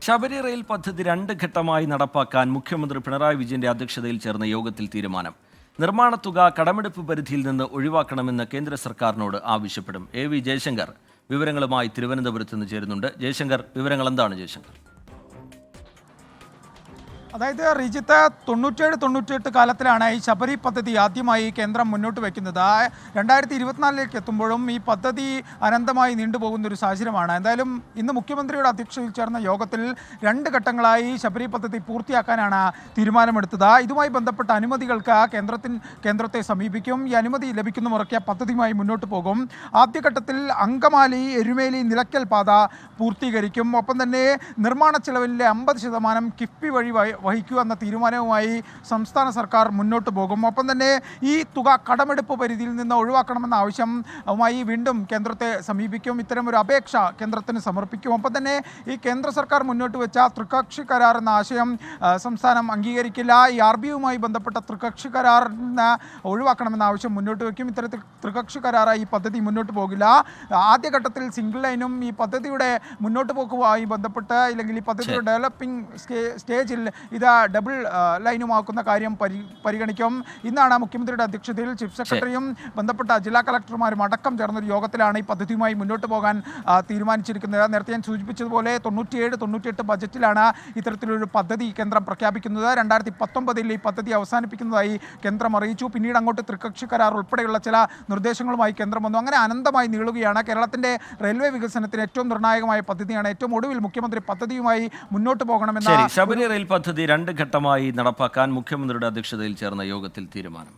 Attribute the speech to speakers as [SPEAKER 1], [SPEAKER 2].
[SPEAKER 1] Sabari rail പദ്ധതി 2 ഘട്ടമായി നടപ്പാക്കാൻ മുഖ്യമന്ത്രി പിണറായി വിജയന്റെ അധ്യക്ഷതയിൽ ചേർന്ന യോഗത്തിൽ തീരുമാനം. നിർമ്മാണ തുക കടമെടുപ്പ് പരിധിയിൽ നിന്ന് ഒഴിവാക്കണമെന്ന് കേന്ദ്ര സർക്കാരിനോട് ആവശ്യപ്പെടും. AV ജയശങ്കർ വിവരങ്ങളുമായി തിരുവനന്തപുരത്ത് നിന്ന് ചേരുന്നുണ്ട്. ജയശങ്കർ, വിവരങ്ങൾ എന്താണ് ജയശങ്കർ?
[SPEAKER 2] അതായത് റിജിത്ത് 97-98 കാലത്തിലാണ് ഈ ശബരി പദ്ധതി ആദ്യമായി കേന്ദ്രം മുന്നോട്ട് വയ്ക്കുന്നത്. 2024 എത്തുമ്പോഴും ഈ പദ്ധതി അനന്തമായി നീണ്ടുപോകുന്ന ഒരു സാഹചര്യമാണ്. എന്തായാലും ഇന്ന് മുഖ്യമന്ത്രിയുടെ അധ്യക്ഷതയിൽ ചേർന്ന യോഗത്തിൽ 2 ഘട്ടങ്ങളായി ശബരി പദ്ധതി പൂർത്തിയാക്കാനാണ് തീരുമാനമെടുത്തത്. ഇതുമായി ബന്ധപ്പെട്ട അനുമതികൾക്ക് കേന്ദ്രത്തെ സമീപിക്കും. ഈ അനുമതി ലഭിക്കുന്ന മുറയ്ക്ക് പദ്ധതിയുമായി മുന്നോട്ട് പോകും. ആദ്യഘട്ടത്തിൽ അങ്കമാലി എരുമേലി നിലയ്ക്കൽ പാത പൂർത്തീകരിക്കും. ഒപ്പം തന്നെ നിർമ്മാണ ചെലവിലെ 50% കിഫ്ബി വഴി വഹിക്കുക എന്ന തീരുമാനവുമായി സംസ്ഥാന സർക്കാർ മുന്നോട്ട് പോകും. ഒപ്പം തന്നെ ഈ തുക കടമെടുപ്പ് പരിധിയിൽ നിന്ന് ഒഴിവാക്കണമെന്ന ആവശ്യവുമായി വീണ്ടും കേന്ദ്രത്തെ സമീപിക്കും. ഇത്തരമൊരു അപേക്ഷ കേന്ദ്രത്തിന് സമർപ്പിക്കും. ഒപ്പം തന്നെ ഈ കേന്ദ്ര സർക്കാർ മുന്നോട്ട് വെച്ച ത്രികക്ഷി കരാർ എന്ന ആശയം സംസ്ഥാനം അംഗീകരിക്കില്ല. ഈ RBIയുമായി ബന്ധപ്പെട്ട ത്രികക്ഷി കരാറിന് ഒഴിവാക്കണമെന്ന ആവശ്യം മുന്നോട്ട് വയ്ക്കും. ഇത്തരത്തിൽ ത്രികക്ഷി കരാറായി ഈ പദ്ധതി മുന്നോട്ട് പോകില്ല. ആദ്യഘട്ടത്തിൽ സിംഗിൾ ലൈനും ഈ പദ്ധതിയുടെ മുന്നോട്ട് പോക്കുമായി ബന്ധപ്പെട്ട് അല്ലെങ്കിൽ ഈ പദ്ധതിയുടെ ഡെവലപ്പിംഗ് സ്റ്റേജിൽ ഇത് ഡബിൾ ലൈനുമാക്കുന്ന കാര്യം പരിഗണിക്കും. ഇന്നാണ് മുഖ്യമന്ത്രിയുടെ അധ്യക്ഷതയിൽ ചീഫ് സെക്രട്ടറിയും ബന്ധപ്പെട്ട ജില്ലാ കളക്ടർമാരും അടക്കം ചേർന്നൊരു യോഗത്തിലാണ് ഈ പദ്ധതിയുമായി മുന്നോട്ട് പോകാൻ തീരുമാനിച്ചിരിക്കുന്നത്. നേരത്തെ ഞാൻ സൂചിപ്പിച്ചതുപോലെ 97-98 ബജറ്റിലാണ് ഇത്തരത്തിലൊരു പദ്ധതി കേന്ദ്രം പ്രഖ്യാപിക്കുന്നത്. 2019 ഈ പദ്ധതി അവസാനിപ്പിക്കുന്നതായി കേന്ദ്രം അറിയിച്ചു. പിന്നീട് അങ്ങോട്ട് ത്രികക്ഷി കരാർ ഉൾപ്പെടെയുള്ള ചില നിർദ്ദേശങ്ങളുമായി കേന്ദ്രം വന്നു. അങ്ങനെ അനന്തമായി നീളുകയാണ്. കേരളത്തിൻ്റെ റെയിൽവേ വികസനത്തിന് ഏറ്റവും നിർണായകമായ പദ്ധതിയാണ്. ഏറ്റവും ഒടുവിൽ മുഖ്യമന്ത്രി പദ്ധതിയുമായി മുന്നോട്ട് പോകണമെന്ന
[SPEAKER 1] ശബരി റെയിൽ പദ്ധതി 2 ഘട്ടമായി നടപ്പാക്കാൻ മുഖ്യമന്ത്രിയുടെ അധ്യക്ഷതയിൽ ചേർന്ന യോഗത്തിൽ തീരുമാനം.